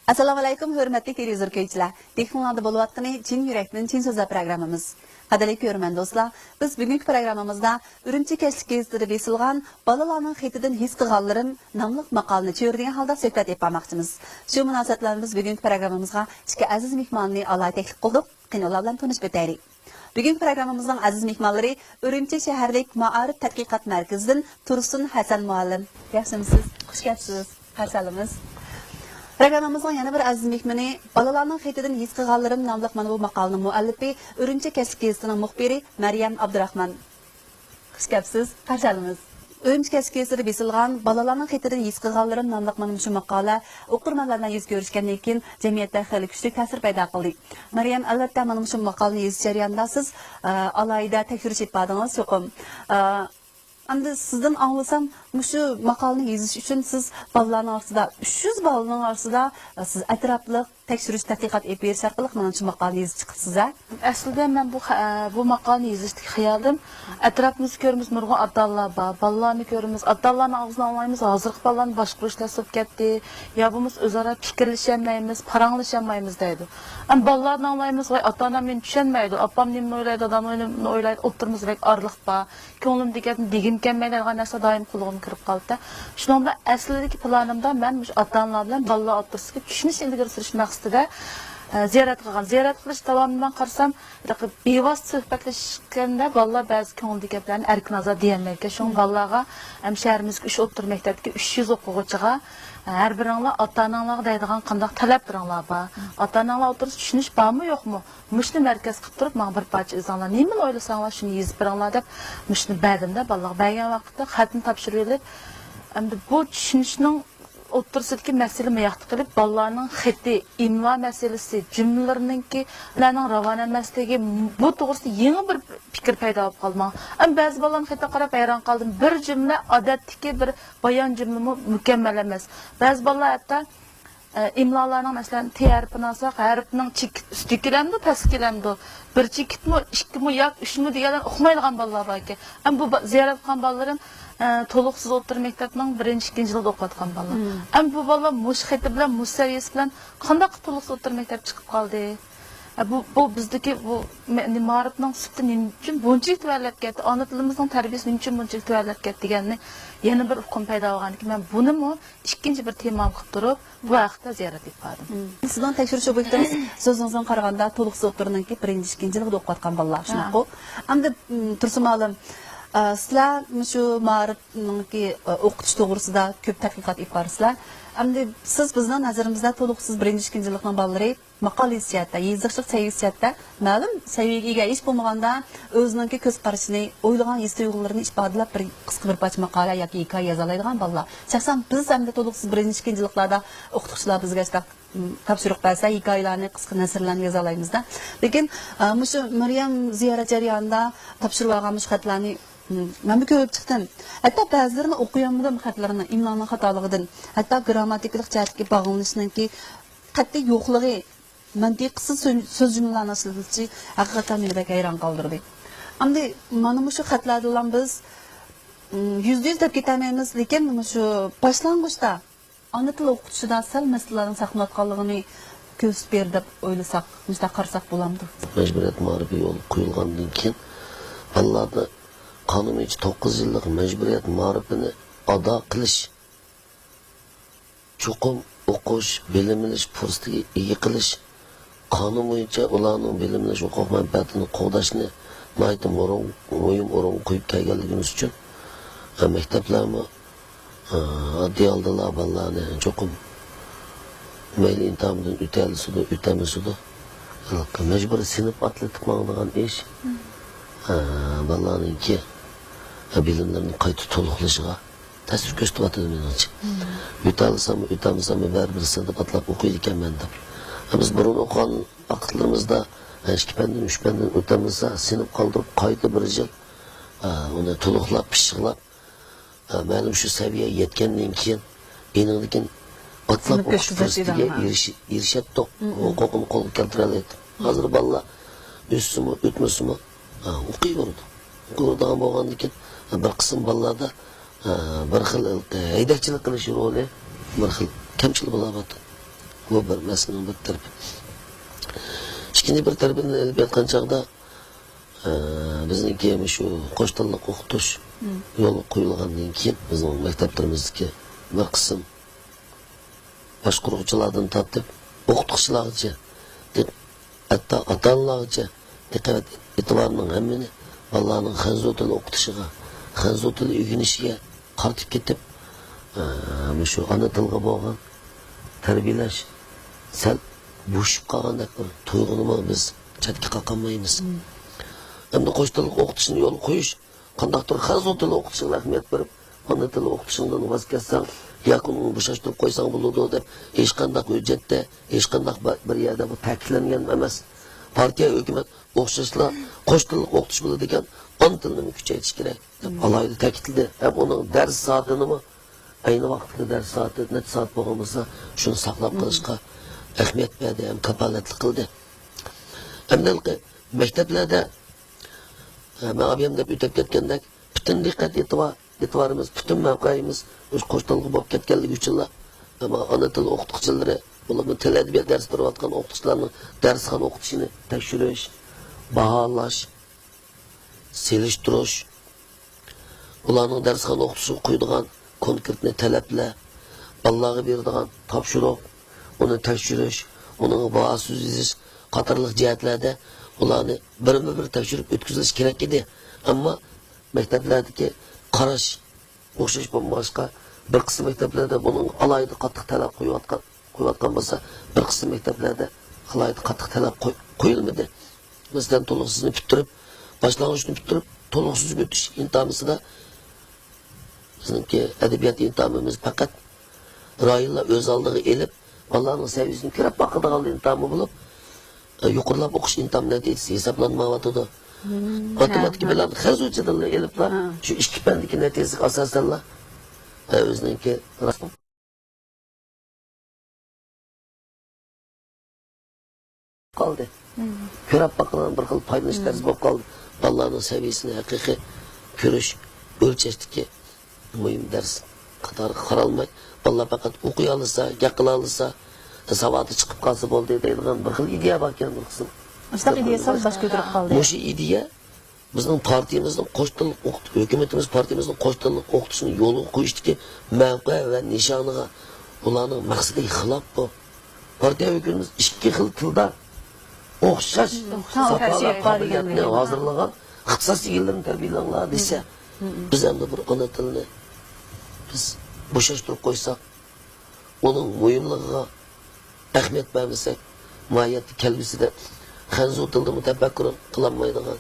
Assalamu alaykum, hörmətli televizor-izləyicilər. Texnologiyada bolayotqani Çin yürekdən Çin sözü proqramımız. Qadərli görmən dostlar, biz bugünkü proqramımızda Ürümçi kəşlik gazetida besilgan balalarning xetidan his qilganlarim nomli maqolani çevirdigan holda söhbət etmoqchimiz. Shu munosabatlar biz bugünkü proqramımızga ikki aziz mehmonni alohida taklif qildik. Qani ular bilan tanishib o'taylik. Bugün programımızın aziz mehmonlari Ürümçi shaharlik Ma'arif tadqiqot markazidan Tursun Hasan muallim. Yaxshimisiz? Xush kelibsiz. Qarshi olamiz. Programımızın yana bir aziz mehmoni balalarning xetidan his qilganlarim nomli mana bu maqolaning muallifi Ürümçi kəşlik gazetining muxbiri Maryam Abdurahman. Xush kelibsiz. Qarshi olamiz. Ürümçi kəşlik gazetida besilgan balalarning xetidan his qilganlarim nomli mana shu maqola o'qirmanlardan yuz ko'rishgandan keyin jamiyatda xeyli kuchli ta'sir paydo qildi. Maryam, albatta mana shu maqolani yozish jarayonida siz alayda tekshirish etmadingiz cho'qim. Endi sizdan anglasam, shu maqolani yozish uchun siz bolalarning orasida 300 bolaning orasida siz atrofli tekshirish tadqiqot olib berish orqali mana shu maqolani yozib chiqibsiz. Aslida men bu maqolani yozishga xayolim atrofimizda ko'ramiz nurg'un ota-onalar bor, bolalarni ko'ramiz, ota-onalarning og'zidan anglaymiz, hozirgi bolalarni boshqarishlar bo'lib ketdi, yo bo'lmasa o'zaro fikrlasholmaymiz, paranglasholmaymiz deydi. Am bolalarni anglaymiz, voy ota-onam meni tushunmaydi, opam nima o'ylaydi, dadam nima o'ylaydi, o'tirimizdek orliq bor. Ko'nglim degim kelmaydigan narsa doim qulog'im kirib qoldi. Shuningdek, aslidagi planimda men ota-onalar bilan bolalar o'rtasida tushunish ilgari surish maqsadida ziyorat qilgan. Ziyorat qilish davomida qarsam, bevosita suhbatlashganda bolalar ba'zi ko'ngilli gaplarni erkin azod deyolmaydi. Shu bolalarga ham shaharimizga 3 o'rta maktabga 300 o'quvchiga har biringlar ota-onalarga deydigan qanday talablaringlar bor. Ota-onalar o'tirib tushunish bormi yo'qmi? Mushni markaz qilib turib, men bir parcha izinglar nima o'ylasanglar shuni yozib beringlar deb mushni ba'dimda bolalarga bergan vaqtda xatni topshirib olib, endi bu tushunishning o'tirsidagi masala miyaqti qilib bolalarning xati, imlo masalasi, jumlalarninki ularning ravon emasligi bu to'g'risida yangi bir fikr paydo bo'lib qolmoq. Ba'zi bolalarning xati qarab hayron qoldim. Bir jumla odatdagi bir bayon jumlami mukammal emas. Ba'zi bolalar hatto imlolarning masalan T harfini olsak, harfning ustikilamdi, pastkilamdi. Bir chekitmi, ikkimi yoki uchmi deganlar o'qimaydigan bolalar bor ekan. Bu ziyorat qilgan bolalarim to'liqsiz o'rta maktabning 1-2 yilida o'qiyotgan bolalar. Bu bolalar mush xati bilan, mush saviyasi bilan qanday to'liqsiz o'rta maktab chiqib qoldi? Bu bizdagi bu ma'rifning sutini nima uchun bunchalik tuvallab ketdi? Ona tilimizning tarbiyasi nima uchun bunchalik tuvallab ketdi deganni yana bir uqum paydo bo'lganki, men bunimi ikkinchi bir tema qilib turib, bu haqda ziyorat etdim. Sizdan tekshirish obyektimiz so'zingizdan qaraganda to'liqsiz o'rtaninki 1-2 yilda o'qiyotgan bolalar shunaqa. Endi Tursun olim, sizlar shu ma'rifningki o'qitish to'g'risida ko'p tadqiqot olib borsizlar. Endi siz bizning nazarimizda to'liqsiz 1-2 yillikning bolalari maqola hissiyatda, yezishlik saviyasida ma'lum saviyaga ega ish bo'lmaganda o'zining ko'z qarashini, o'ylagan his-tuyg'ularini ifodalab bir qisqa bir parcha maqola yoki hikoya yoza oladigan bolalar. Shaxsan biz ham to'liqsiz 1-2 yilliklarda o'qituvchilar bizga topshiriq bersa, hikoyalarni, qisqa nasrlarni yoza olamizda. Lekin shu Maryam ziyorat jarayonida topshirib olgan xatlarni men bu ko'rib chiqdim. Hatto ba'zilarini o'qiyolmadim xatlarini, imloning xatoligidan, hatto grammatikalik jihatga bog'lanishninki qat'iy yo'qligi, mantiqsiz so'z jumlalarni ishlatishi haqiqatan meni hayron qoldirdi. Endi mana shu xatlar bilan biz %100 deb ketamaymiz, lekin shu boshlang'ich ona tili o'qitishida sal masalalarning saqlanayotganligini ko'rsatib ber deb o'ylasak, shunday qarasak bo'lamdi. Majburiyat ma'rifiy yo'l qo'yilgandan keyin bolalarni qonuniy 9 yillik majburiyat ma'rifini ado qilish, cho'qim o'qish, bilim olish fursatiga ega qilish, qonun bo'yicha ularning bilim olish huquq manfaatini qo'llashni muhim o'rin qo'yib kelganligimiz uchun maktablarni oddiy oldilar bolalarni cho'qim mayli imtihondan o'tamisidu majburiy sinf atletik ma'nodan ish bolalarninki bilimlarini qayta to'liqlashiga ta'sir ko'rsatyapti menimcha. O'tamsam baribir sinf atlab o'qiydi ekanman deb. Biz burun o'qigan vaqtlarimizda 2 fandan 3 fandan o'tamizsa sinf qoldirib qayta bir yil uni to'liqlab pishiqlab ma'lum shu saviyaga yetgandan keyin eningdikin atlab o'qish fursatiga erishadi. Huquqini qo'lga keltira oladi. Hozir bolalar o'ssimi, o'tmasimi o'qiyveradi. O'qiydigan bo'lgandan keyin bir qism bolalarda bir xil haydakchilik qilish roli bir xil kamchilik bo'lyapti. Bu bir meselenin bir tarafı. İkinci bir tarafını elbet etken çağda bizniki şu qo'shtillik o'qitish yo'li qo'yilgandan keyin bizning maktablarimizdagi bir qism boshqaruvchilardan tortib o'qituvchilargacha hatto ota-onalargacha diqqat e'tiborning hammani bolalarning xanzu tili o'qitishiga xanzu tili o'rganishiga qaratib ketib shu ona tilga bo'lgan tarbiyalash sal bo'shib qolgandek bir tuyg'uni biz chetga qolmaymiz. Endi qo'shtilik o'qitishni yo'l qo'yish, qandaqdir xanzu tili o'qitishga ahamiyat berib, ona tili o'qitishdan voz kechsang, yakuni bo'shashtirib qo'ysang bo'ladi deb hech qanday hujjatda, hech qanday bir yerda bu ta'kidlangan emas. Partiya hukumat o'xshashlar qo'shtilik o'qitish bo'ladi ekan, ona tilini kuchaytirish kerak deb alohida ta'kidladi. Ham uning dars soatini ayni vaqtda dars soati necha soat bo'lgan bo'lsa, shuni saqlab qolishga ahamiyat berdi, ham kapolatlik qildi. Hamdalki maktablarda men abim deb o'tib ketgandek butun diqqat e'tiborimiz, butun mavqeimiz o'sha qo'shtilik bo'lib ketganligi uchunlar ona tili o'qituvchilari bularni til adabiyot dars berayotgan o'qituvchilarni darsxona o'qitishini tekshirish, baholash, selishtirish, ularning darsxona o'qitishiga qo'yadigan konkretni talablar, bolalarga beradigan topshiriq, uni tekshirish, uning bahosi yozish qatorliq jihatlarda ularni bir tekshirib o'tkazilish kerak edi. Ammo maktablardagi qarash o'xshash bo'lmashqa bir qism maktablarda buning alohida qattiq talab qo'yayotgan bo'lsa, bir qism maktablarda alohida qattiq talab qo'yilmadi. Masalan, to'liqsizni bitirib, boshlang'ichni bitirib, to'liqsiz o'tish imtihonida bizningki adabiyot imtihonimiz faqat ro'yinlar o'z oldiga elib, bolalarning saviyasini ko'rib boqadigan imtihon bo'lib, yuqorilab o'qish imtihon natijasi hisoblanmayotdi. Matematika bilan xanzu tilini eliblar, shu ikki fandagi natijasiga asosanlar o'ziniki qoldi. Ko'rib boqilgan bir xil foydali dars bo'lib qoldi. Bolalarning saviyasini haqiqiy ko'rish, o'lchashdagi muhim dars qatori qaralmay, bolalar faqat o'qiy olsa, gap qila olsa, savodi chiqib qolsa bo'ldi deydigan bir xil ideya bor ekan bir qism. Shunaqa ideyasi bosh ko'tarib qoldi. O'sha ideya bizning partiyamizning qo'shtilik hukumatimiz partiyamizning qo'shtilik o'qitishini yo'lga qo'yishdagi mavqe va nishoniga ularning maqsadiga xilof bu. Partiya hukumatimiz ikki xil tilda o'xshash qobiliyatni hozirlagan ixtisos egalarini tarbiyalanlar desa, biz endi bir ona tilini biz bo'shashtirib qo'ysak, uning muhimligiga ahamiyat bermasak, mohiyati kelgusida xanzu tilda tafakkur qilolmaydigan,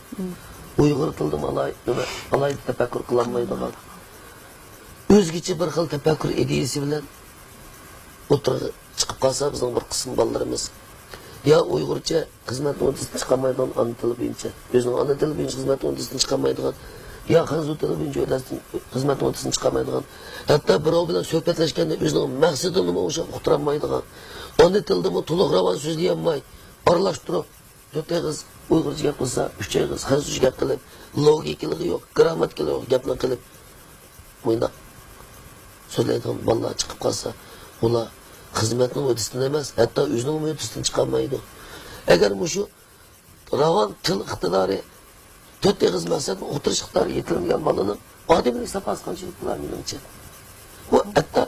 uyg'ur tilda alohida tafakkur qilolmaydigan, o'zgacha bir xil tafakkur ideyasi bilan o'tirib chiqib qolsa bizning bir qism bolalarimiz ya uyg'urcha xizmat o'rtasidan chiqolmaydigan ona tili bo'yicha, o'zining ona tili bo'yicha xizmat o'rtasidan chiqolmaydigan, ya xanzu tili bo'yicha xizmat o'rtasidan chiqolmaydigan, hatto birov bilan suhbatlashganda o'zining maqsadini o'sha uqtirolmaydigan, ona tilda to'liq ravon so'zlay olmay, aralashtirib, 4 og'iz uyg'urcha gap qilsa, 3 og'iz xanzucha gap qilib, logikaligi yo'q, grammatikali yo'q gaplar qilib, bunda so'zlaydigan bolalar chiqib qolsa, ular xizmatning o'tisidan emas, hatto o'zining o'tisidan chiqolmaydi. Agar shu ravon til iqtidori 4 og'iz maqsadni o'tirish iqtidori yetilmagan bolaning odamlik safasi qanchalik bo'lar menimcha. Bu hatto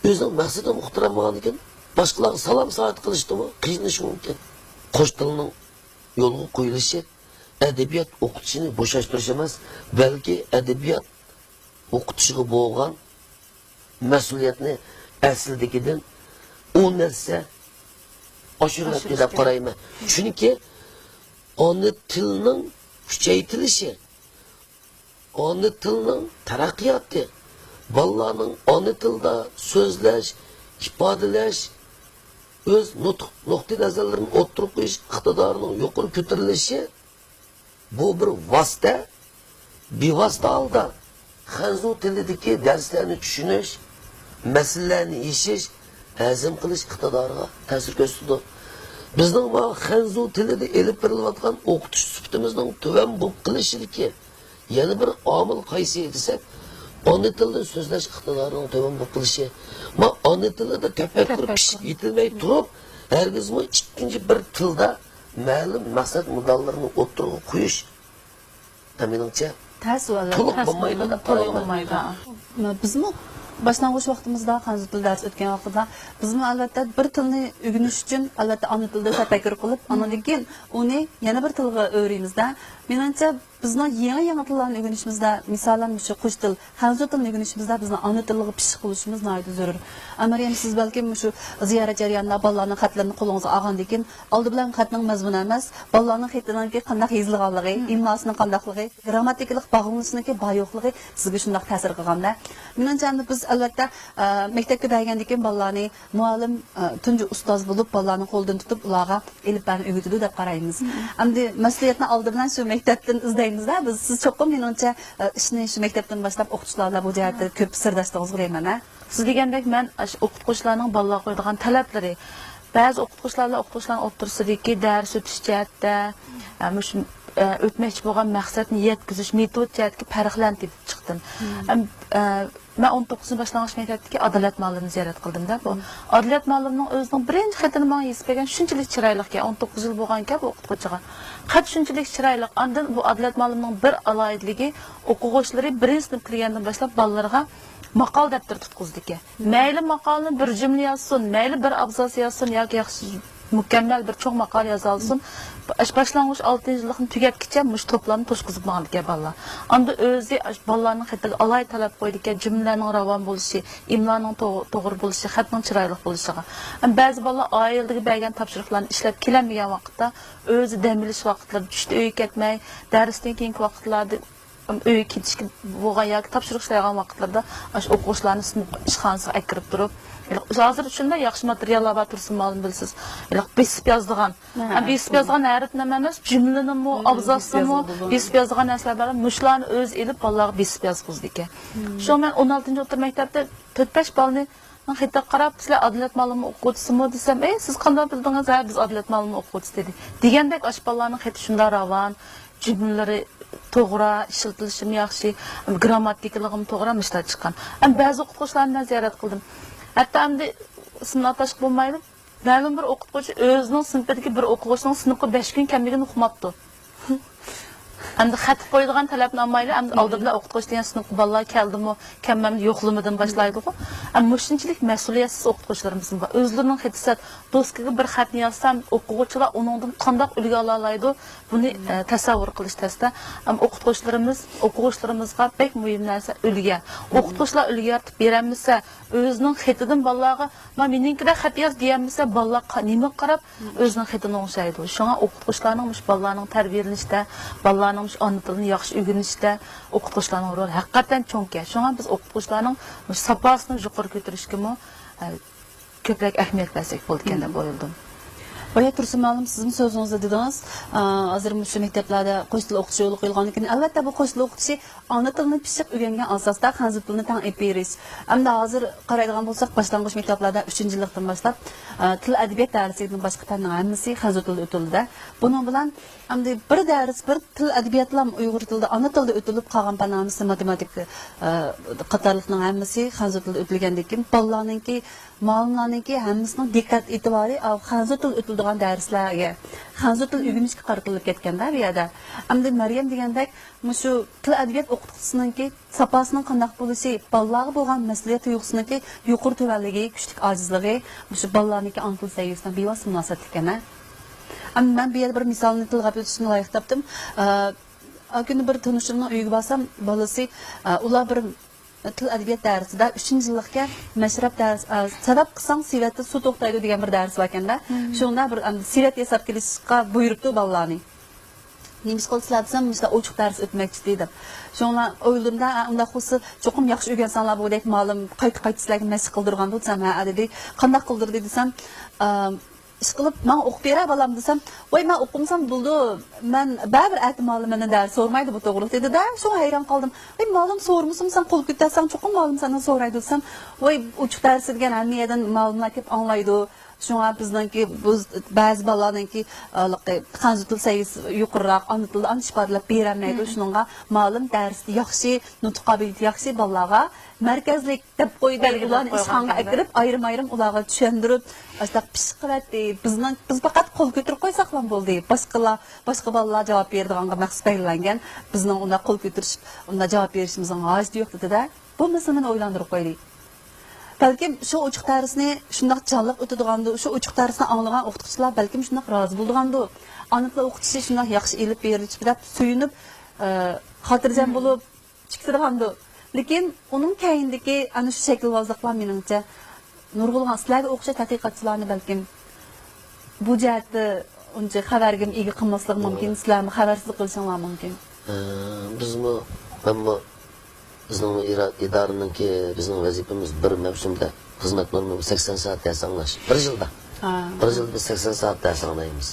o'zining maqsadini uqtirolmagan ekan, boshqalarga salom soat qilishdimi qiyinishi mumkin. Qo'sh tilning yo'lga qo'yilishi adabiyot o'qitishini bo'shashtirish emas, balki adabiyot o'qitishiga bo'lgan mas'uliyatni aslidagidan u narsa oshirmoqda deb qarayman. Chunki ona tilning kuchaytirilishi, ona tilning taraqqiyoti, bolalarning ona tilda so'zlash, ifodalash, o'z nuqtai nazarlarini o'ttirib qo'yish iqtidorining yuqori ko'tarilishi bu bir vosita, bevosita holda xanzu tilidagi darslarni tushunish, masalalarni yeshish, hazm qilish iqtidoriga ta'sir ko'rsatdi. Bizning bu xanzu tilida elib berilayotgan o'qitish sifatimizning tuvan bo'lib qilishligi yana bir omil qaysi desak, Ana tilida so'zlash iqtidorining tuvan bo'lib qilishi. Ma ana tilida tafakkur pishib yetilmay turib, hargizmi ikkinchi bir tilda ma'lum maqsad mudallarini o'ttirib qo'yish. Meningcha Ta'sirlar to'liq bo'lmaydi deb qarayman. Bizmi başlangıç vaqtimizda hangi til ders o'tgan vaqtda bizmi albatta bir tilni o'rganish uchun albatta ona tilda tafakkur qilib, andan keyin uni yana bir tilga o'rganishimizda, menimcha bizning yangi tillarni o'rganishimizda, masalan, shu qo'sh til, hangi tilni o'rganishimizda bizning ona tiliga pishiq qilishimiz nihoyatda zarur. Amariyam siz balki shu ziyorat jarayonida bolalarning xatlarini qo'lingizga olgandan keyin oldi bilan xatning mazmuni emas, bolalarning xatidan qanday yozilganligi, imlosining qandayligi, grammatikalik bog'liqligi, bayoqligi sizga shunday ta'sir qilganda, menimcha biz albatta maktabga borgandan keyin bolalarni muallim tunji ustoz bo'lib bolalarni qo'ldan tutib ularga ilib bani o'rgatadi deb qaraymiz. Endi mas'uliyatni oldi bilan shu maktabdan izlaymizda biz siz cho'qim menimcha ishni shu maktabdan boshlab o'qituvchilarga bu jihatda ko'p sirdoshlig'ingizni bilaman. Siz degandek men o'qituvchilarning bolalarga qo'yadigan talablari ba'zi o'qituvchilarning o'ttirsidagi dars o'tish jihatda o'tmoqchi bo'lgan maqsadni yetkazish metod jihatga farqlanib chiqdim. Men 19 boshlang'ich maktabdagi adolat muallimini ziyorat qildim-da. Bu adolat muallimining o'zining birinchi xatini menga yozib bergan shunchalik chiroyli ekan, 19 yil bo'lgan-ku bu o'qituvchiga. Xat shunchalik chiroyli. Ondan bu adolat muallimining bir aloyidligi o'quvchilari birinchi sinf kirgandan boshlab bolalarga maqol daftar tutqizdi ekan. Mayli maqolni bir jumla yozsin, mayli bir abzas yozsin yoki yaxshi mukammal bir cho'ng maqol yoza olsin. Boshlang'ich 6-yillikni tugatguncha mush to'plamni to'shqizib olgan ekan bolalar. Unda o'zi bolalarning xatiga alay talab qo'ydi ekan, jumlaning ravon bo'lishi, imloning to'g'ri bo'lishi, xatning chiroyli bo'lishiga. Ba'zi bolalar oiladagi bergan topshiriqlarni ishlab kelmagan vaqtda o'zi dam olish vaqtlarida tushda uyga ketmay, darsdan keyingi vaqtlarda uyga ketishga bo'lgan yoki topshiriq ishlayotgan vaqtlarda o'quvchilarni sinf ishxonasiga akirib turib, hozir shunda yaxshi materiallar bor tursin ma'lum bilsiz. Besib yozdigan. Besib yozgan harfni emas, jumlanimi, abzasimi, besib yozgan narsalar mushlarni o'z elib bolalarga besib yozg'izdi ekan. Shu men 16-o'rta maktabda 4-5 bolani xita qarab, sizlar adolat ma'lumi o'quvchisimi desam, siz qanday bildingiz? Biz adolat ma'lumi o'quvchisi dedi. Degandek bolalarning xiti shunday ravon, jumlalari to'g'ri, ishiltilishim yaxshi, grammatikaligim to'g'ri mishlar chiqqan. Ba'zi o'quvchilarni ziyorat qildim. Hatta endi ismini atash bo'lmaydi. Ma'lum bir o'qituvchi o'zining sinfidagi bir o'quvchining sinfga 5 kun kamligini uqmabdi. Endi xat qo'yilgan talabni olmaydi, endi oldinda o'qituvchi degan sinfga bolalar keldimi, kammamni yo'qlamadan boshlaydi-ku. Ammo shunchalik mas'uliyatsiz o'qituvchilarimiz bor. O'zlarining xatisat doskaga bir xatni yozsam, o'quvchilar uningdan qanday ulga ola oladi, buni tasavvur qilish tasta. Ammo o'quvchilarimizga pek muhim narsa ulga. O'qituvchilar ulga artib beramisa, o'zining xatidan bolalarga, "Meninkida xat yoz" deyamisa, bolalar nima qarab o'zining xatini o'ngshaydi. Shunga o'qituvchilarning bolalarning tarbiyalanishda, bolalarning ona tilini yaxshi o'rganishda o'qituvchilarning roli haqiqatan cho'nka. Shunga biz o'qituvchilarning safosini yuqori ko'tarishga ko'proq ahamiyat bersak bo'lgan deb o'yladim. Boya Tursun ma'lum sizning so'zingizda dedingiz, hozir shu maktablarda qo'sh til o'qitish yo'li qo'yilgandan keyin albatta bu qo'sh til o'qitishi ona tilini pishiq o'rgangan asosda hangi tilni tang berish. Hamda hozir qaraydigan bo'lsak, boshlang'ich maktablarda 3-yillikdan boshlab til adabiyot darsining boshqa fanning hammasi hangi tilda o'tildi. Buning bilan hamda bir dars, bir til adabiyotlar Uyg'ur tilida, ona tilda o'tilib qolgan fanlarimiz matematika qatorliqning hammasi hangi tilda o'tilgandan keyin bolalarningki ma'lumlarningki hammasining diqqat e'tibori hangi til o'tiladigan darslarga, hangi til o'rganishga qaratilib ketganda bu yerda. Endi Maryam degandek, shu til adabiyot o'qituvchisiningki safosining qanday bo'lishi, bolalarga bo'lgan mas'uliyat tuyg'usiningki yuqori tuvanligi, kuchli ojizligi, shu bolalarningki ona til sevgisidan bevosita munosabat ekan. Ammo men bu yerda bir misolni tilga o'tishni loyiq topdim. Kuni bir tanishimning uyiga borsam, bolasi ular bir til adabiyot darsida 3-yillikka mashrab dars, sabab qilsang sivatda suv to'xtaydi degan bir dars bor ekanda. Shunda bir sivat yasab kelishga buyuribdi bolalarni. Nima qilsizlar desam, işte ochiq dars o'tmoqchi dedim. Shunda o'ylamda, unda xususi cho'qim yaxshi o'rgansanlar bo'dek ma'lum qayta sizlarga mashq qildirgan bo'lsam, ha dedi. Qanday qildirdi desam, ish qilib men o'qib bera bolam desam, "Voy men o'qimsam bo'ldi. Men baribir aytib ma'lumotni dars so'rmaydi bu to'g'ri" dedi-da. Shunga hayron qoldim. "Voy ma'lum so'rmusam sen qo'l ko'tarsan, cho'qim ma'lum sendan so'raydi" desam, "Voy ochiq dars degan hammadan ma'lumot kelib anglaydi. Şuna bizningki bu bazı balalarningki qanzu til sayısı yuqurroq, ana tilda aniq ifodalab berolmaydi. Shuningga ma'lum darsda yaxshi, nutq qobiliyati yaxshi balalarga markazlik deb qo'ygan ularni ishxonaga akirib, ayrim-ayrim ularga tushuntirib, astaq pishqiratdi. Biz faqat qo'l ko'tarib qo'ysak ham bo'ldi. Boshqa balalar javob berdiganga maqsad belgilangan. Bizning unda qo'l ko'tarish, unda javob berishimizning hojati yo'q dedi-da. Bu masalani o'ylantirib qo'ydik. Balkim şu uçuq darsini şundaq canlıq ötüdüğandı, şu uçuq darsini anlayan o'qituvchilar balkim şundaq razı bulduğandı. Anıtla o'qitishi şundaq yaxshi elib berilish bilab suyunib, xotirjam bo'lib chiqtirgandı. Lekin uning keyindagi ana shu shaklvozliklar meningcha nurg'ulg'an sizlarga o'xshash tadqiqotchilarni balkim bu jihatda uncha xabarga ega qilmasligi mumkin, sizlarni xabarsiz qilishinglar mumkin. Bizmi, bizning idoraningki bizning vazifamiz bir mavsumda xizmat normasi 80 soat dars anglash. Bir yilda. Bir yilda 80 soat dars anglaymiz.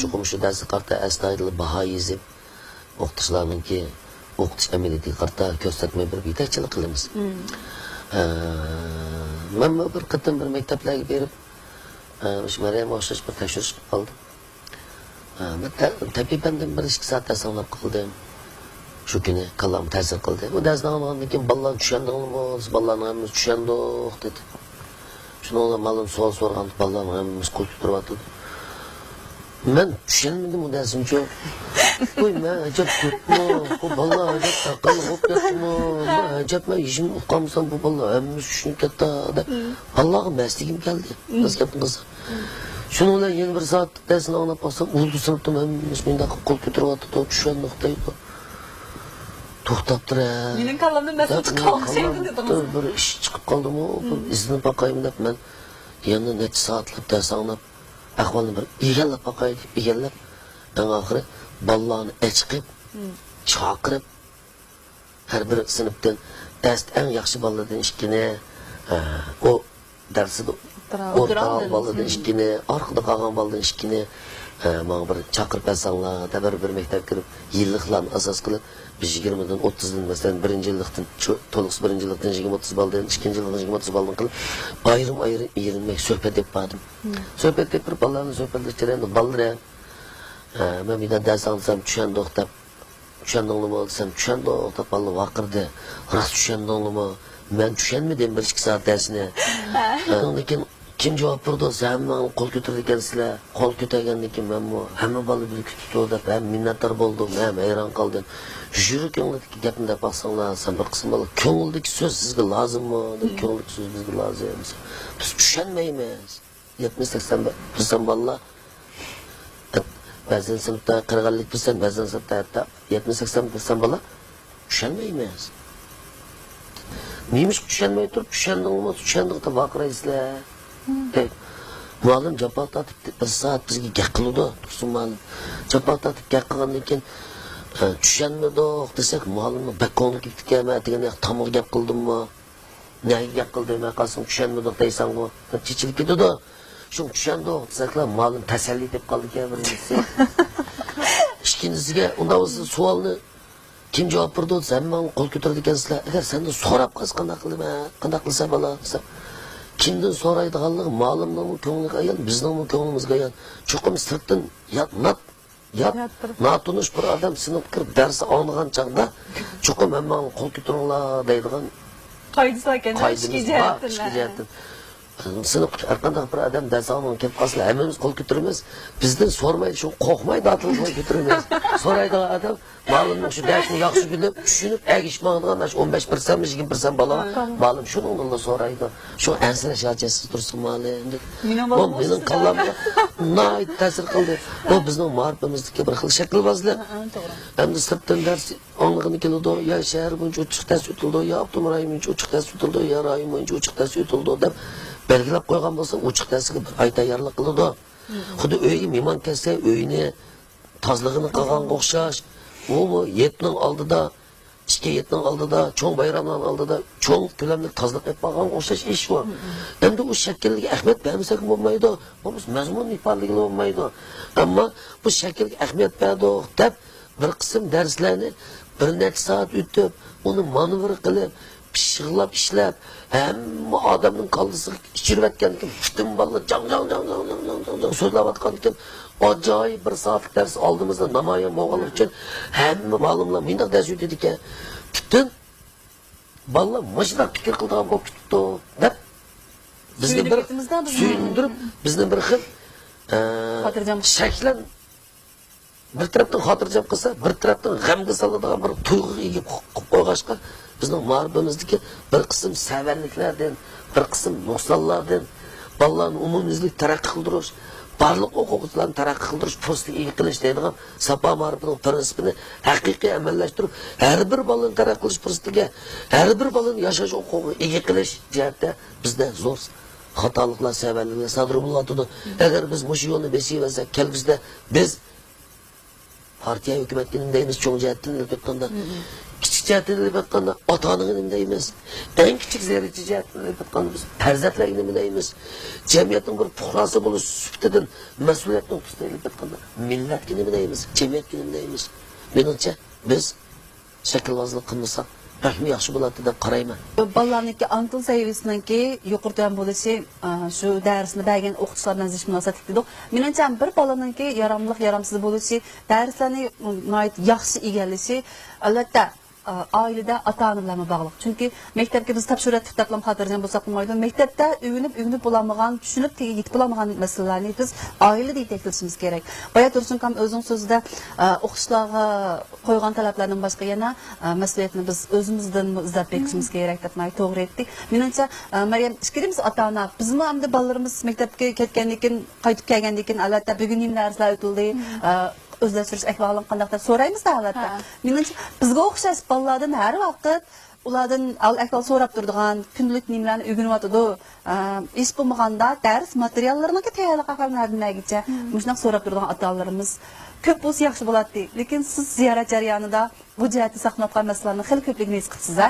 Chuqur shu darsga qarta astoydil baho yezib o'qituvchilarningki o'qitish amaliyatiga qarta ko'rsatma berib yetakchilik qilamiz. Men bir qatim bir maktablarga berib, shu Maryam o'xshash bir tekshirish qilib qoldim. Tabiiy-bandan 1-2 soat dars anglab qildim. Şu günü kallam ta'sir qildi. Bu darsdan olgandan keyin balalar tushundingmi? Balalarning hammasi tushundik dedi. Shunga ma'lum savol so'ragan balalarning hammasi qo'l ko'taryapti. Men tushunmadim bu darsni-chi. Qo'y, men ajab ko'pmi? Bu balalar ajab taqil o'qiyaptimi? Ajab men ishim o'qimasam bu balalar hammasi tushunib ketdi deb. Allohga masligim keldi. Biz gapimiz. Shunga bilan yana bir soat darsni anglab qolsam, o'ldi sinfda hammasi menda qo'l ko'taryapti, tushundik deydi. To'xtabdir. Mening kallamdan nasib chiqib qoldi. Bir ish chiqib qoldimi? Bir izni boqaymi deb men yana necha soatlab dars anglab, ahvolni bir egallab boqay deb egallab, eng oxiri bolalarni chiqib, chaqirib har bir sinfdan darsda eng yaxshi bolalardan ikkini, o darsida o'rtoq bolalardan ikkini, orqada qolgan bolalardan ikkini mana bir chaqirib olsanglar, bir maktab kirib, yilliklarni asos qilib biz 20dan 30dan masalan birinchi yillikdan to'liq birinchi yillikdan 20-30 baldan, ikkinchi yillikdan 20-30 baldan qilib ayrim-ayrim erinmek sohbet deb bordim. Sohbet deb bir bolalarni sohbetlashtirdim. Bolalar men bir dars alsam tushundik deb, tushundingmi desam tushundik deb bolalar vaqirdi. Rost tushundingmi? Men tushunmadim 1-2 soat darsni. Lekin kim javob berdi? Sen men qo'l ko'tardi ekansizlar. Qo'l ko'targandan keyin men hamma bola bir kutdi deb ham minnatdor bo'ldim. Men hayron qoldim. Yürü ko'ngildagi gapni deb baqsanglar, sen bir qism bola ko'ngildagi so'z sizga lozimmi? Ko'ngildagi so'z bizga lozim. Biz tushunmaymiz. 70-80% bolalar ba'zan sinfda 40-50%, ba'zan sinfda hatta 70-80% bola tushunmaymiz. Neymiş tushunmay turib, tushundingmi, tushundik deb baqiraysizlar. Muallim javob tatib bir soat bizga gap qildi. Tursun muallim. Javob tatib gap qilgandan keyin tushunmadik desak, muallimni bakko'ni ketdik ama degan tamom gap qildimmi? Nega gap qildim, qasam tushunmadik deysanmi? Chichilib ketdi. Shu tushundik desaklar, muallim tasalli deb qoldi ekan birinchisi. Ikkinchisiga unda o'zi savolni kim javob berdi desa, men qo'l ko'tardi ekansizlar. Agar sendan so'rab qolsa qanday qilaman? Qanday qilsa bo'la desam, kimdan so'raydiganligi muallimning ko'ngliga ayon, bizning ko'nglimizga ayon. Chuqur sirtdan natunish bir odam sinib kirib dars olgan chog'da chuqur men qo'l ko'taringlar deydigan Qoidasi ekan, ishki jihatdan. Sinib har qanday bir odam dars olgan kelib qolsa, hammamiz qo'l ko'taramiz. Bizdan so'rmaydi, shu qo'rqmaydi, qo'l ko'taramiz. So'raydigan odam ma'lumning shu darsni yaxshi bilib, tushunib, agishmag'an 15%, 20% bola, ma'lum shuningdan so'raydi. Shu ansirash hojasiz tursin ma'lum. Bu mening qalbimga nihoyat ta'sir qildi. Bu bizning ma'rifamizdagi bir xil shaklbozlik. Endi sirtdan dars olgani keladi, ya shahar bo'yicha ochiq dars o'tildi, ya avtonom rayon bo'yicha ochiq dars o'tildi, ya rayon bo'yicha ochiq dars o'tildi deb belgilab qo'ygan bo'lsa, ochiq darsga bir oy tayyorlik qiladi. Xuddi uyga mehmon kelsa, uyini tozlig'ini qilgan o'xshash, u yetning oldida, ishga yetning oldida, cho'ng bayramning oldida cho'ng ko'lamli tozliq qilib qolgan o'xshash ish bor. Endi u shaklga ahamiyat bermasak bo'lmaydi, bu mazmun ifodaligi bo'lmaydi. Ammo bu shaklga ahamiyat berdik deb bir qism darslarni bir necha soat o'tib, uni manevr qilib, pishg'ilab ishlab, hamma odamning qaldisiga ichirayotgan ekan. Butun bolalar jang so'zlayotgan ekan. Ajoyib bir soat dars oldimizda namoyon bo'lgani uchun hamma ma'lumlar mendaq dars o'tadi ekan. Butun bolalar mashina fikr qilgan bo'lib ketdi deb bizni bir suyundirib, bizni bir xil shaklan bir tarafdan xotirjam qilsa, bir tarafdan g'amga soladigan bir tuyg'uga ega qilib qo'yg'ashqa bizning ma'rifamizdagi bir qism savarliklardan, bir qism nuqsonlardan bolalarni umumyuzlik taraqqiy qildirish, barliq o'quvchilarni taraqqiy qildirish postiga ega qilish deydigan safa ma'rifining prinsipini haqiqiy amallashtirib, har bir bolani taraqqiy qilish prinsipiga, har bir bolani yashash huquqiga ega qilish jihatda bizda zo'r xatoliklar, savarliklar sodir bo'layotdi. Agar biz mush yo'lni besivasak, kelgusida biz partiya hukumatga nima deymiz, cho'ng jihatdan aytganda, kichik jihatdan aytganda ota-onaga nima deymiz, eng kichik zarracha jihatdan aytganda biz farzandlarga nima deymiz, jamiyatning bir fuqarosi bo'lish suftidan mas'uliyatni tutaylik aytganda millatga nima deymiz, jamiyatga nima deymiz. Menimcha biz shaklvozlik qilmasak rahmi yaxshi bo'ladi deb qarayman. Bolalarniki antil saviyasiniki yuqoridan bo'lishi shu darsni bergan o'qituvchilar bilan zish munosabat dedik. Menimcha bir bolaninki yaramliq yaramsiz bo'lishi, darslarni yaxshi egallashi albatta oilada ota-ona bilan bog'liq. Chunki maktabga biz topshiriq kitoblar xotirjam bo'lsak bo'lmaydi. Maktabda uyg'unib bo'lamagan, tushunib yetib bo'lamagan masalalarni biz oilada yetaklayishimiz kerak. Boya Tursunkam o'zining so'zida o'qituvchilarga qo'ygan talablardan boshqa yana mas'uliyatni biz o'zimizdan izlab bekishimiz kerak deb to'g'ri aytdik. Menimcha Maryam, ishkirimiz ota-ona, bizmi hamda bolalarimiz maktabga ketgandan keyin, qaytib kelgandan keyin albatta bugun nima darslar o'tildi, o'zlashtirish ahvolini qanday deb so'raymiz albatta. Menimcha bizga o'xshash bolalardan har vaqt ulardan ahvol so'rab turadigan, kundalik nimalarni o'rganyotdi. Ish bo'lmaganda dars materiallarini tayyorlab qolganlardangacha mushunaq so'rab turadigan ota-onalarimiz ko'p bo'lsa yaxshi bo'ladi. Lekin siz ziyorat jarayonida bu jihatda saqlanib qolgan masalalarni xil ko'pligini his qilsiz-a?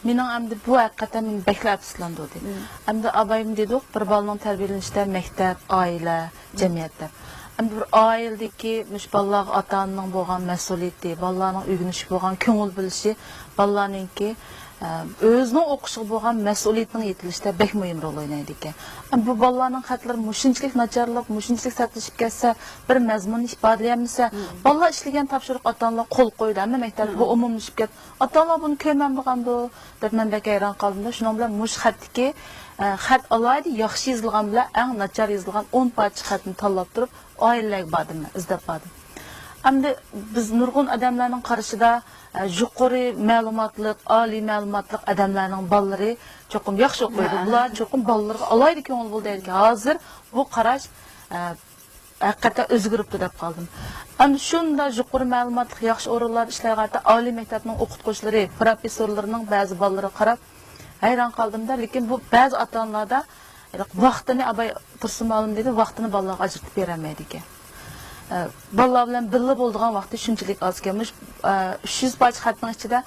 Mening hamda bu haqiqatan men beklab islandim. Hamda abayim dedik, bir bolaning tarbiyalanishida maktab, oila, jamiyatda. Hamda bir oiladagi mush bolalarga ota-onaning bo'lgan mas'uliyati, bolalarning o'rganishi bo'lgan ko'ngil bilishi, bolalarningki o'zining o'qishiga bo'lgan mas'uliyatning yetilishida bek muhim rol o'ynaydi ekan. Bu bolalarning xatlari mushunchalik nacharlab, mushunchalik satlashib ketsa, bir mazmunni ifodalayolmasa, bolalar ishlagan topshiriq ota-onalar qo'l qo'ydi, hamma maktabda bu umumlashib ketdi. Ota-onalar buni ko'rmay bo'lganda deb men bek hayron qoldim. Shuning bilan mush xatdagi xat alaydi yaxshi yozilgan bilan eng nachar yozilgan 10 parcha xatni tanlab turib oilalarga bordim, izlab bordim. Hamda biz nurg'un odamlarning qarashida yuqori ma'lumotli, oliy ma'lumotli odamlarning bolalari cho'qim yaxshi o'qiydi. Bular cho'qim bolalarga alaydi ko'ngil bo'ldi ekan. Hozir bu qarash haqiqatan o'zgaribdi deb qoldim. Hamda shunda yuqori ma'lumotli yaxshi o'rinlar ishlayotgan oliy maktabning o'qituvchilari, professorlarining ba'zi bolalariga qarab hayron qoldimda, lekin bu ba'zi ota-onalarda vaqtini abay tursin ma'lum dedi, vaqtini bolalarga ajratib berolmaydi ekan. Bolalar bilan birga bo'lgan vaqti shunchalik oz kelmiş. 300 parcha xatning ichida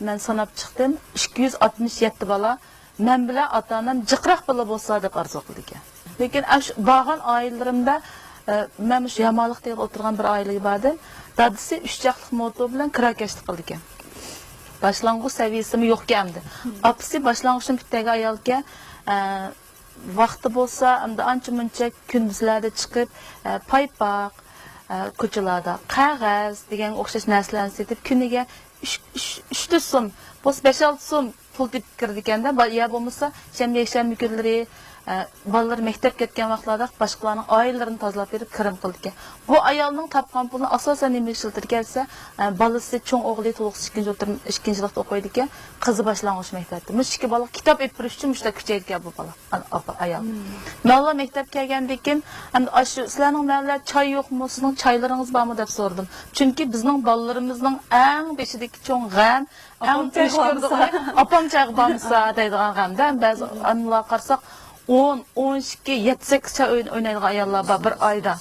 men sanab chiqdim, 267 bola men bilan ota-onam jiqroq bola bo'lsa deb arzu qildi ekan. Lekin bo'lgan oilalarimda men shu yamonlik deb o'tirgan bir oilaga bordim. Dadisi 3 jaqliq motor bilan kirakashlik qildi ekan. Boshlang'ich saviyasimi yo'q ekan. Apisi boshlang'ichdan bitgan ayolga vaqti bo'lsa, hamda ancha-muncha kunduzlarda chiqib, paypoq ko'chalarda qog'oz degan o'xshash narsalarni setib kuniga 3 so'm, 5-6 so'm pul deb kirdi ekanda, ya bo'lmasa shanba kunlari bolalar maktab ketgan vaqtlarda boshqalarning oilalarini tozalab berib kirim qildi ekan. Bu ayolning topgan pulini asosan nima ishlatib kelsa, bolasi cho'ng o'g'li to'liqsiz ikkinchilikda o'qiydi ekan, qizi boshlang'ich maktabda. Mushki bola kitob olib berish uchun mushta kuchaygan bu bola, ayol. Malla maktab kelgandan keyin, shu sizlarning malla choy yo'qmi, sizning choylaringiz bormi deb so'radim. Chunki bizning bolalarimizning eng beshidagi cho'ng g'am, opam choy bormisa deydigan g'amda, ba'zi anlar qarsak 10, 12, 7-8 choy o'ynaydigan ayollar bor bir oyda.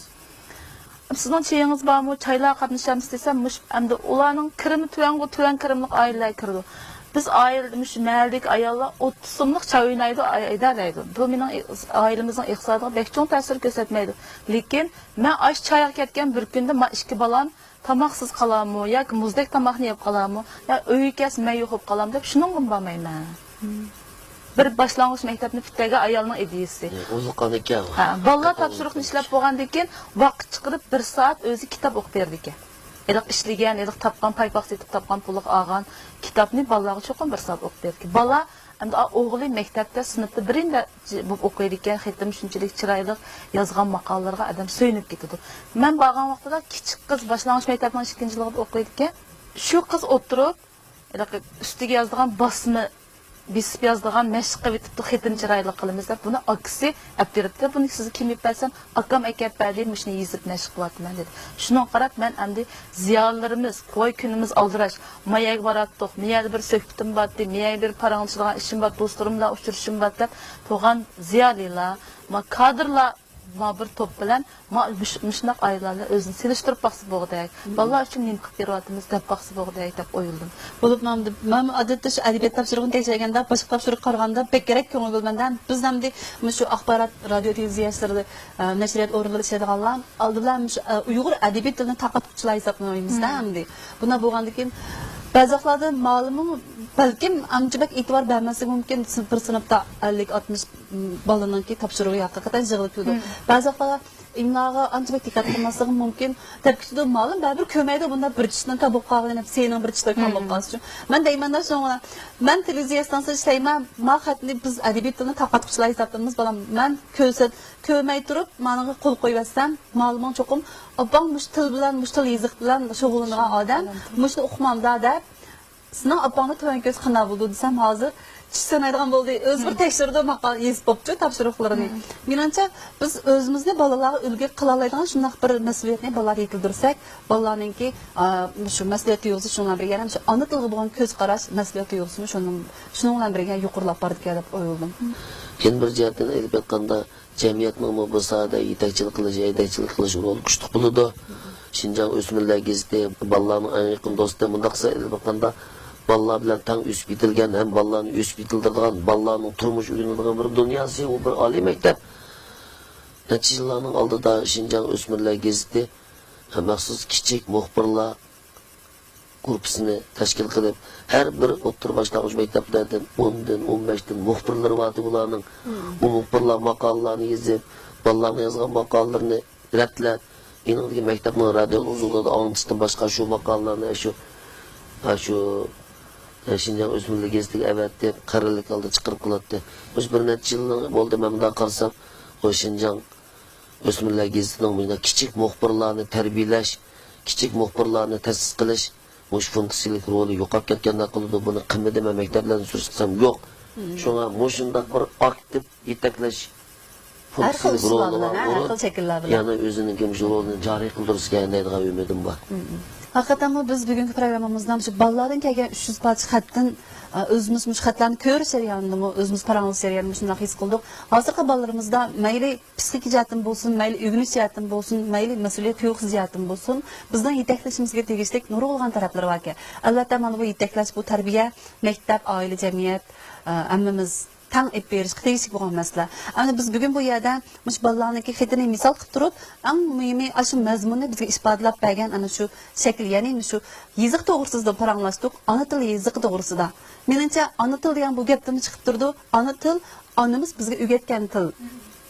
Sizning choyingiz bormi, choylar qatnashamiz desam, endi ularning kirimi tuvan kirimli oilalar kirdi. Biz mahallik ayollar 30 so'mlik choy o'ynaydi, oyda deydi. Bu mening oilamizning iqtisodiga bek cho'ng ta'sir ko'rsatmaydi. Lekin men osh choyga ketgan bir kunda men 2 bolam tamoqsiz qolarmi yoki muzdek tomoqni yeb qolarmi, yo uyga kelmay yo'qib qolam deb shuning bormayman. Bir boshlang'ich maktabni bitmagan ayolning ideyasi. O'yilgan ekan. Bolalar topshiriqni ishlab bo'lgandan keyin vaqt chiqarib 1 soat o'zi kitob o'qib berdi ekan. Eliq ishlagan, eliq topgan, paypoq setib topgan pulni olgan kitobni bolalarga cho'qim 1 soat o'qib berdi. Bola endi o'g'li maktabda sinfda birinda bo'lib o'qiydi ekan, xatim shunchalik chiroyli yozgan maqolalarga adam so'yinib ketadi. Men borgan vaqtida kichik qiz boshlang'ich maktabning 2-yilida o'qiydi ekan, shu qiz o'tirib, ustiga yozgan bosma besib yozdigan mashq qilib etibdi, xatim chiroyli qilamiz deb buni akisi aptiribdi. Buni siz kim yapasan? Akam akab berdi, shuni yezib mashq qilyapman dedi. Shuni qarab men endi ziyonlarimiz, qo'y kunimiz aldirash, mayaga boratdik, miyada bir söhbatim bordi, miyada bir paranglashgan ishim bor, do'stlarim bilan uchrashishim bor deb to'g'an ziyolilar, kadrlar bir top bilan shunaq ayollarni o'zini selishtirib baqsi bo'g'day. Bolalar uchun nima qilib beryapmiz deb baqsi bo'g'day deb o'yladim. Bo'lib men odatda shu adabiyot topshirig'ini tekshirganda, boshqa topshiriq qaraganda pek kerak ko'ngil bo'lgandan biz hamda shu axborot radio televiziyalarida nashriyat o'rinlarida ishlaydiganlar oldilar Uyg'ur adabiyot tilini taqatquchilar hisoblanmaymiz-da hamda. Buna bo'lgandan keyin ba'zi vaqtlarda ma'lumim balkim amchibak e'tibor bermasligi mumkin, bir sinfda 50-60 bolaninki topshirig'i haqiqatan yig'ilib turdi. Ba'zi vaqtlarda imloga anchibak diqqat qilmasligi mumkin. Tabkida ma'lum bir ko'maydi bunda bir chishdan tabib qolgan, sening bir chishdan qolib qolish. Men deymanda shunga men televiziya stansiyasida ishlayman, ma xatni biz adabiyot tilini taqatquchilar hisoblanamiz bolam. Men ko'may turib, meniga qo'l qo'yibsam, ma'lumim cho'qim, opam mush til bilan, mush til yoziq bilan shug'ullangan odam, mushni o'qimamda deb sizning opangni tuvan ko'z qanday bo'ldi desam hozir sanaydigan bo'ldi. O'zi bir tekshirdi maqol yezib bo'pti topshiriqlarini. Menimcha biz o'zimizni bolalarga ulgu qila oladigan shunday bir mas'uliyatni bolalarga yetildirsak, bolalarningki shu mas'uliyat tuyg'usi shundan birga ham shu ona tilga bo'lgan ko'z qarash mas'uliyat tuyg'usini shuning bilan birga yuqorilab bordi deb o'yladim. Yana bir jihatdan aytib aytganda, jamiyatning bu sohada yetakchilik qilish roli kuchli bo'ladi. Şinjan O'smirlar gazeti bolalarning eng yaqin do'sti bunday qilganda bolalar bilan tang o'sib yetilgan ham bolalarni o'sib yetildirgan bolalarning turmush o'rganadigan bir dunyosi, u bir oliy maktab. Natijalarning oldida Şinjan O'smirlar gazeti maxsus kichik muxbirlar guruhini tashkil qilib, har bir o'rta boshlang'ich maktablardan 10 dan 15 dan muxbirlar bor bularning. Bu muxbirlar maqolalarni yozib, bolalarning yozgan maqolalarini ratlab Yine mektebin radyo uzunluğunda anlatıştan başka şu makallalarını şu Şinjan O'smirlar gazetiga evet deb qarorlik oldi chiqarib qo'yadi. Biz bir necha yil bo'ldi men bunday qarsam, o Şinjan O'smirlar gazetining bunda kichik muxbirlarni tarbiyalash, kichik muxbirlarni ta'sis qilish, mush funksiyalik roli yo'qolib ketganda qildi. Buni qimmat dema maktablarni sursam yo'q. Shunga mushundaq bir aktiv yetaklash Her xil usullarla, her xil şekillar bilan. Yani özünün kimmiş rolunu cari kıldırırsa deydigan ümidim var. Haqiqatan biz bugungi programmamizdan shu bolalardan kelgan 300 parcha xatdan o'zimiz mush xatlarni ko'rish jarayonida o'zimiz paranglish jarayonida shunday his qildik. Hozirgi bolalarimizda mayli psixik jihatdan bo'lsin, mayli o'rganish jihatdan bo'lsin, mayli mas'uliyat tuyg'usi jihatdan bo'lsin, bizdan yetaklashimizga tegishli nurg'ulg'an taraflari bor ekan. Albatta mana bu yetaklash, bu tarbiya, maktab, oila, jamiyat, hammamiz tang ep berishga tegishli bo'lgan masala. Ammo biz bugun bu yerda mush bolalarniki xatini misol qilib turib, eng muhimi shu mazmunni bizga isbotlab bergan ana shu shakl, ya'ni shu yoziq to'g'risida paranglashdik, ona til yoziqi to'g'risida. Menimcha ona til degan bu gapdan chiqib turdi. Ona til onamiz bizga o'rgatgan til.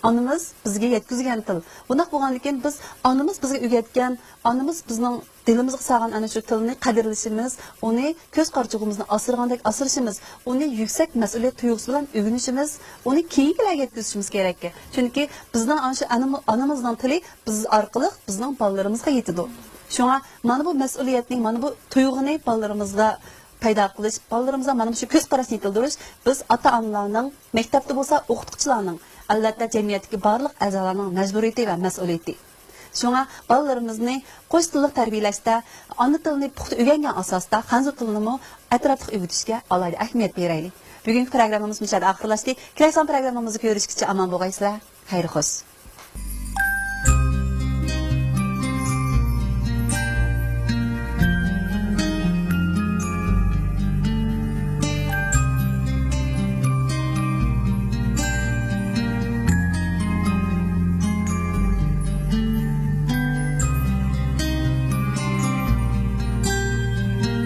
Onamiz bizga yetkazgan til. Bunday bo'lganligidan biz onamiz bizga o'rgatgan, onamiz bizning dilimizga sog'an ana shu tilni qadrlashimiz, uni ko'z qarchug'imizni asirgandek asirishimiz, uni yuksak mas'uliyat tuyg'usi bilan o'rganishimiz, uni keyingilarga yetkazishimiz kerak. Chunki bizning ana shu onamizning tili biz orqali bizning bolalarimizga yetadi. Shunga mana bu mas'uliyatning, mana bu tuyg'uni bolalarimizda paydo qilish, bolalarimizga mana shu ko'z qarashni yetildirish biz ota-onalarning, maktabda bo'lsa o'qituvchilarning, albatta jamiyatdagi barliq a'zolarning majburiyati va mas'uliyati. Shunga bolalarimizni qo'sh tilli tarbiyalashda, ona tilini puxta o'rgangan asosda xanzur tilini atrofli o'rgatishga alohida ahamiyat beraylik. Bugungi programmamiz mushada oxirlashdi. Kelasi programmamizni ko'rishgacha omon bo'lgaysizlar. Xayr xo'sh.